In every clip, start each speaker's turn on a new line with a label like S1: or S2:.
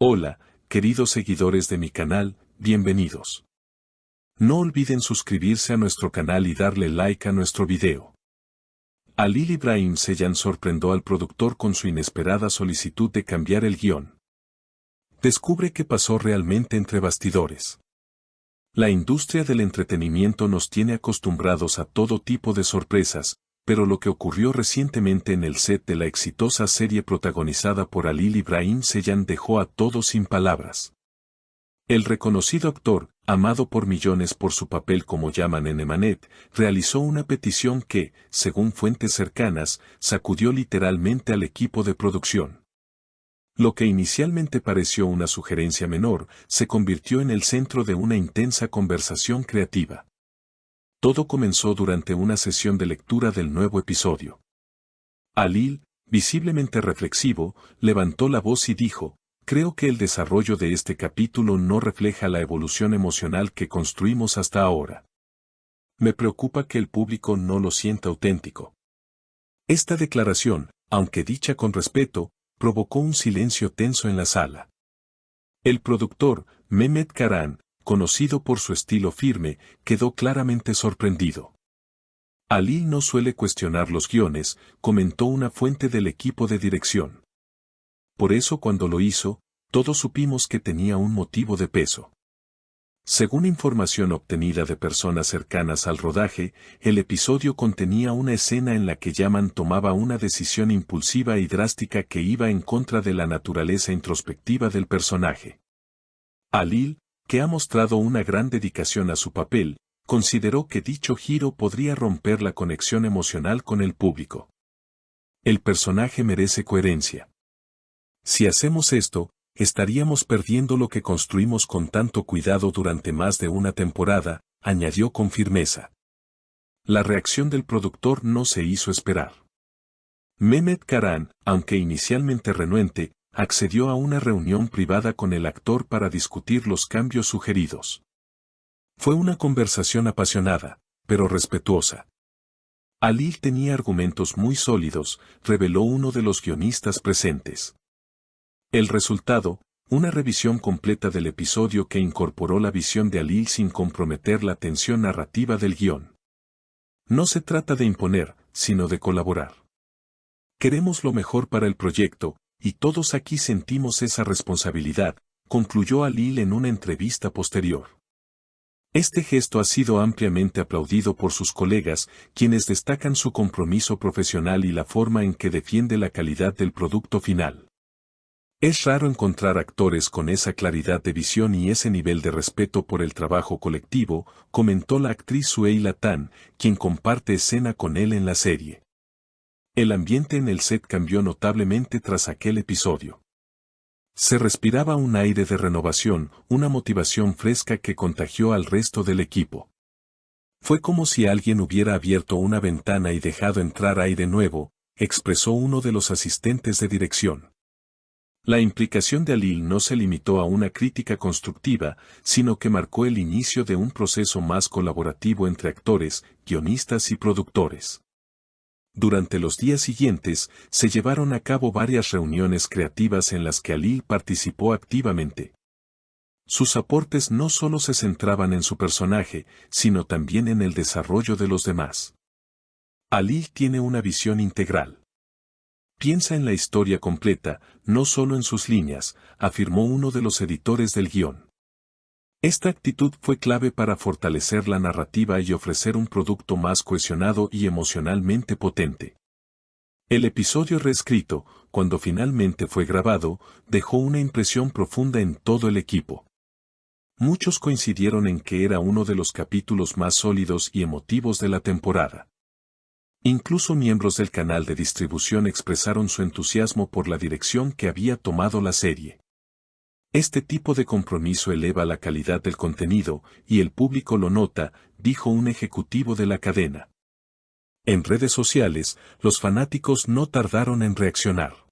S1: Hola, queridos seguidores de mi canal, bienvenidos. No olviden suscribirse a nuestro canal y darle like a nuestro video. Halil İbrahim Ceylan sorprendió al productor con su inesperada solicitud de cambiar el guión. Descubre qué pasó realmente entre bastidores. La industria del entretenimiento nos tiene acostumbrados a todo tipo de sorpresas, pero lo que ocurrió recientemente en el set de la exitosa serie protagonizada por Halil İbrahim Ceylan dejó a todos sin palabras. El reconocido actor, amado por millones por su papel como Yaman en Emanet, realizó una petición que, según fuentes cercanas, sacudió literalmente al equipo de producción. Lo que inicialmente pareció una sugerencia menor, se convirtió en el centro de una intensa conversación creativa. Todo comenzó durante una sesión de lectura del nuevo episodio. Halil, visiblemente reflexivo, levantó la voz y dijo: "Creo que el desarrollo de este capítulo no refleja la evolución emocional que construimos hasta ahora. Me preocupa que el público no lo sienta auténtico". Esta declaración, aunque dicha con respeto, provocó un silencio tenso en la sala. El productor, Mehmet Karan, conocido por su estilo firme, quedó claramente sorprendido. Halil no suele cuestionar los guiones, comentó una fuente del equipo de dirección. Por eso cuando lo hizo, todos supimos que tenía un motivo de peso. Según información obtenida de personas cercanas al rodaje, el episodio contenía una escena en la que Yaman tomaba una decisión impulsiva y drástica que iba en contra de la naturaleza introspectiva del personaje. Halil, que ha mostrado una gran dedicación a su papel, consideró que dicho giro podría romper la conexión emocional con el público. El personaje merece coherencia. Si hacemos esto, estaríamos perdiendo lo que construimos con tanto cuidado durante más de una temporada, añadió con firmeza. La reacción del productor no se hizo esperar. Mehmet Karan, aunque inicialmente renuente, accedió a una reunión privada con el actor para discutir los cambios sugeridos. Fue una conversación apasionada, pero respetuosa. Halil tenía argumentos muy sólidos, reveló uno de los guionistas presentes. El resultado, una revisión completa del episodio que incorporó la visión de Halil sin comprometer la tensión narrativa del guión. No se trata de imponer, sino de colaborar. Queremos lo mejor para el proyecto, y todos aquí sentimos esa responsabilidad, concluyó Halil en una entrevista posterior. Este gesto ha sido ampliamente aplaudido por sus colegas, quienes destacan su compromiso profesional y la forma en que defiende la calidad del producto final. Es raro encontrar actores con esa claridad de visión y ese nivel de respeto por el trabajo colectivo, comentó la actriz Suheila Tan, quien comparte escena con él en la serie. El ambiente en el set cambió notablemente tras aquel episodio. Se respiraba un aire de renovación, una motivación fresca que contagió al resto del equipo. Fue como si alguien hubiera abierto una ventana y dejado entrar aire nuevo, expresó uno de los asistentes de dirección. La implicación de Halil no se limitó a una crítica constructiva, sino que marcó el inicio de un proceso más colaborativo entre actores, guionistas y productores. Durante los días siguientes, se llevaron a cabo varias reuniones creativas en las que Halil participó activamente. Sus aportes no solo se centraban en su personaje, sino también en el desarrollo de los demás. Halil tiene una visión integral. Piensa en la historia completa, no solo en sus líneas, afirmó uno de los editores del guión. Esta actitud fue clave para fortalecer la narrativa y ofrecer un producto más cohesionado y emocionalmente potente. El episodio reescrito, cuando finalmente fue grabado, dejó una impresión profunda en todo el equipo. Muchos coincidieron en que era uno de los capítulos más sólidos y emotivos de la temporada. Incluso miembros del canal de distribución expresaron su entusiasmo por la dirección que había tomado la serie. Este tipo de compromiso eleva la calidad del contenido, y el público lo nota, dijo un ejecutivo de la cadena. En redes sociales, los fanáticos no tardaron en reaccionar.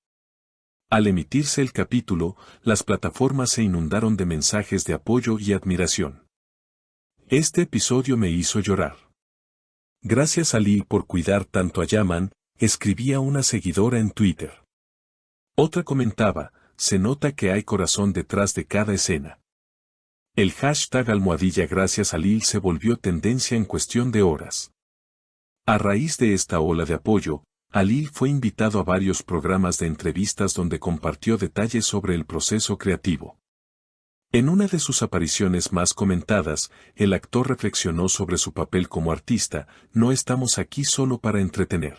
S1: Al emitirse el capítulo, las plataformas se inundaron de mensajes de apoyo y admiración. Este episodio me hizo llorar. Gracias a Halil por cuidar tanto a Yaman, escribía una seguidora en Twitter. Otra comentaba: se nota que hay corazón detrás de cada escena. El hashtag #gracias a Lil se volvió tendencia en cuestión de horas. A raíz de esta ola de apoyo, Alil fue invitado a varios programas de entrevistas donde compartió detalles sobre el proceso creativo. En una de sus apariciones más comentadas, el actor reflexionó sobre su papel como artista: no estamos aquí solo para entretener.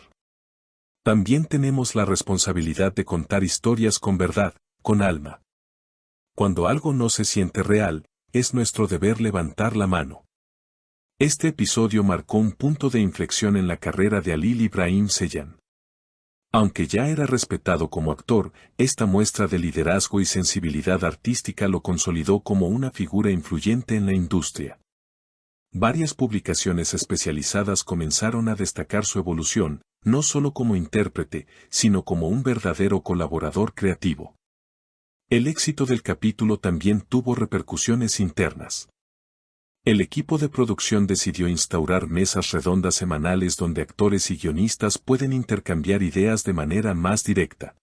S1: También tenemos la responsabilidad de contar historias con verdad, con alma. Cuando algo no se siente real, es nuestro deber levantar la mano. Este episodio marcó un punto de inflexión en la carrera de Alil Ibrahim Ceylan. Aunque ya era respetado como actor, esta muestra de liderazgo y sensibilidad artística lo consolidó como una figura influyente en la industria. Varias publicaciones especializadas comenzaron a destacar su evolución, no solo como intérprete, sino como un verdadero colaborador creativo. El éxito del capítulo también tuvo repercusiones internas. El equipo de producción decidió instaurar mesas redondas semanales donde actores y guionistas pueden intercambiar ideas de manera más directa.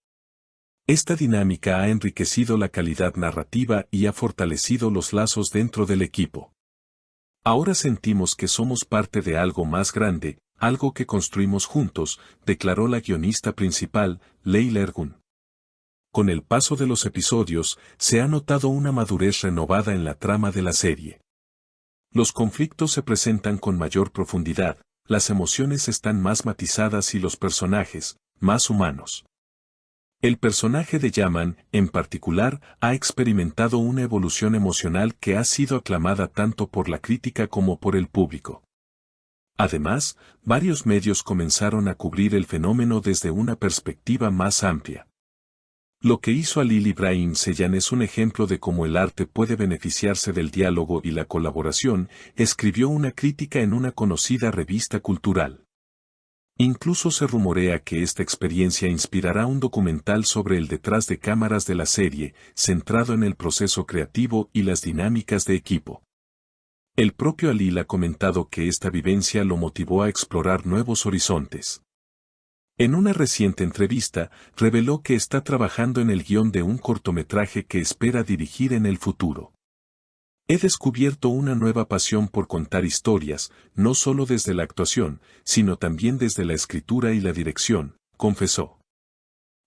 S1: Esta dinámica ha enriquecido la calidad narrativa y ha fortalecido los lazos dentro del equipo. Ahora sentimos que somos parte de algo más grande, algo que construimos juntos, declaró la guionista principal, Leila Ergun. Con el paso de los episodios, se ha notado una madurez renovada en la trama de la serie. Los conflictos se presentan con mayor profundidad, las emociones están más matizadas y los personajes, más humanos. El personaje de Yaman, en particular, ha experimentado una evolución emocional que ha sido aclamada tanto por la crítica como por el público. Además, varios medios comenzaron a cubrir el fenómeno desde una perspectiva más amplia. Lo que hizo Alil Ibrahim Ceylan es un ejemplo de cómo el arte puede beneficiarse del diálogo y la colaboración, escribió una crítica en una conocida revista cultural. Incluso se rumorea que esta experiencia inspirará un documental sobre el detrás de cámaras de la serie, centrado en el proceso creativo y las dinámicas de equipo. El propio Alil ha comentado que esta vivencia lo motivó a explorar nuevos horizontes. En una reciente entrevista, reveló que está trabajando en el guión de un cortometraje que espera dirigir en el futuro. He descubierto una nueva pasión por contar historias, no solo desde la actuación, sino también desde la escritura y la dirección, confesó.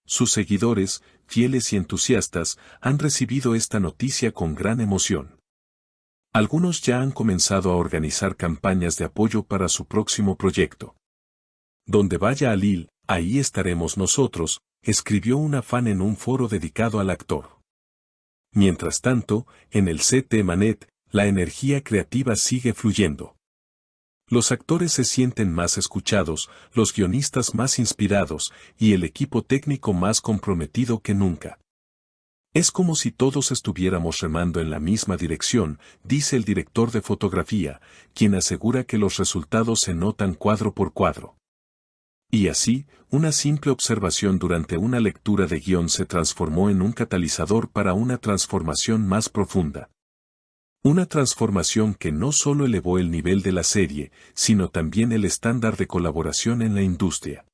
S1: Sus seguidores, fieles y entusiastas, han recibido esta noticia con gran emoción. Algunos ya han comenzado a organizar campañas de apoyo para su próximo proyecto. Donde vaya Alil, ahí estaremos nosotros, escribió una fan en un foro dedicado al actor. Mientras tanto, en el set de Manet, la energía creativa sigue fluyendo. Los actores se sienten más escuchados, los guionistas más inspirados, y el equipo técnico más comprometido que nunca. Es como si todos estuviéramos remando en la misma dirección, dice el director de fotografía, quien asegura que los resultados se notan cuadro por cuadro. Y así, una simple observación durante una lectura de guión se transformó en un catalizador para una transformación más profunda. Una transformación que no solo elevó el nivel de la serie, sino también el estándar de colaboración en la industria.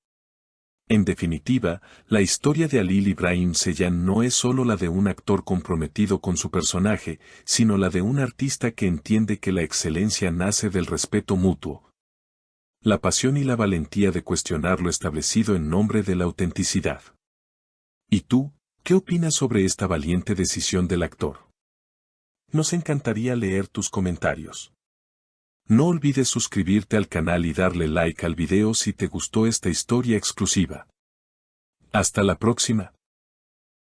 S1: En definitiva, la historia de Alil Ibrahim Ceylan no es solo la de un actor comprometido con su personaje, sino la de un artista que entiende que la excelencia nace del respeto mutuo. La pasión y la valentía de cuestionar lo establecido en nombre de la autenticidad. ¿Y tú, qué opinas sobre esta valiente decisión del actor? Nos encantaría leer tus comentarios. No olvides suscribirte al canal y darle like al video si te gustó esta historia exclusiva. Hasta la próxima.